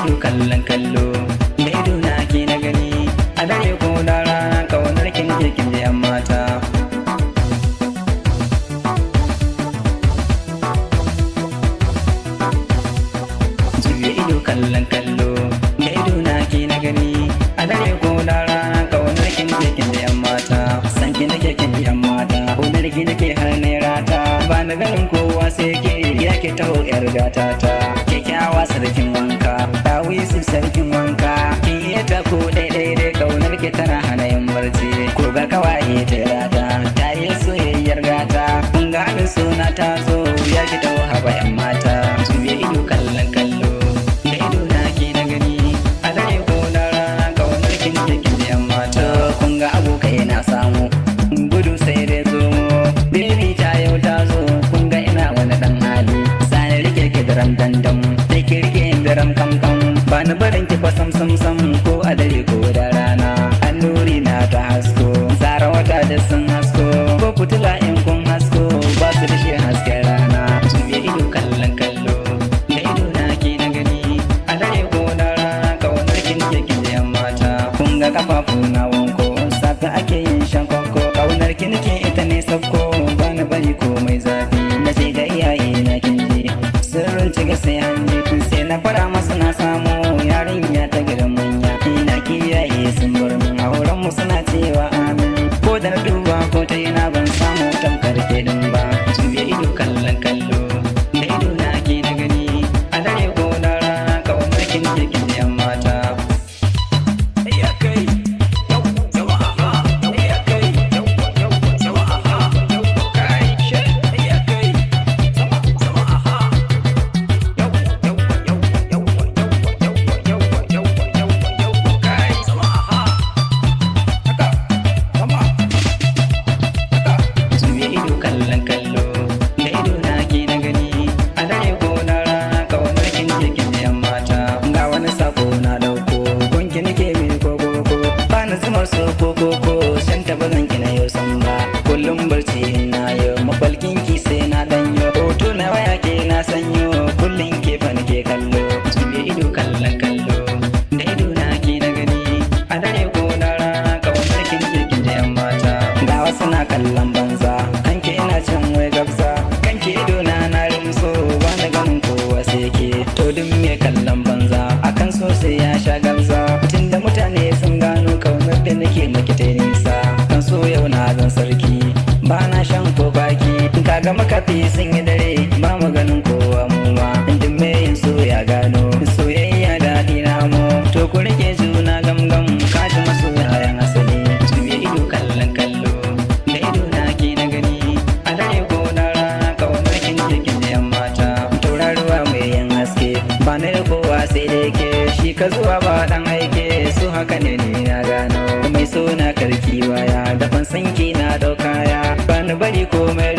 ido kallon kallo da ido na ke na gani a dare ko da rana kaunar kin je kin je mata. Juya ido kallon kallo da ido na ke na gani a dare ko da rana kaunar kin je kin je mata. San ki nake kin je mata kaunar ki nake har ne rata ba na ganin kowa sai ke ya ke taho yar gata ta. Kyakkyawa sarkin wanka dawisu sarkin wanka kin iya ta ko daidai kaunar ki tana hana yin barci ko ga kawaye ta rata ta yi soyayyar gata kun ga halin suna ta zo ya ki taho haba yan mata. Juya ido kallon kallo da ido na ke na gani a dare ko da rana kaunar kin je kin je mata. Kun ga abokai na samu gudu sai dai zo baby ta yau ta zo kun ga ina wani dan hali sani rike ki daram dandam sai ki rike daram kam kam ba ni barin ki fa sam sam sam ko a dare ko da rana annuri na ta hasko zara wata da sun hasko ko fitila in kun hasko ba su da shi hasken rana. Juya ido kallon kallo da ido na ke na gani a dare ko da rana kaunar kin je kin je mata. Kun ga kafafu na wanko safi ake yin shan kwanko kaunar kin ke ita ne sabko ba na bari komai zafi na ce ga iyaye na kin je sirrin ci ga sai hanji sai na fara masu na samu yarinya ta gidan manya ina kiyaye sun bar min auren mu suna cewa amin ko da na duba ko ta yana ban samu tamkar kedin ba. Juya ido kallon kallo da ido na ke na gani a dare ko da rana kaunar kin je kin je mata. Kallon kallo da ido na ke na gani a dare ko da rana kaunar kin je kin je mata. Ga wani sako na dauko gunki nake mi ko ba na zumar so ko shan ta bazan ki na yau san ba kullum barci na yau mafalkin ki sai na danyo hoto na waya ke na sanyo kullum ke fa nake kallo. Juya ido kallon kallo da ido na ke na gani a dare ko da rana kaunar kin je kin je mata. Ga wasu na kallon banza kanke ina can wai gabza kanke ido na rimso ba na ganin kowa sai ke to duk me kallon banza akan so sai ya sha gamza tunda mutane sun gano kaunar da nake maki ta nisa kan so yau na zan sarki ba na shan ko baki kaga makafi sun yi dare ba mu ganin kowa mu ma duk me yin so ya gano soyayya daɗi na mu to ku rike juna gamgam kaji masoyayan asali. Juya ido kallon kallo da ido na ke na gani a dare ko da rana kaunar kin je kin je mata. Tauraruwa mai yin haske ba na da kowa sai da yake shi ka zuwa ba dan aike su haka ne ni na gano mai so na karki baya da ban san ki na dauka ya ba ni bari komai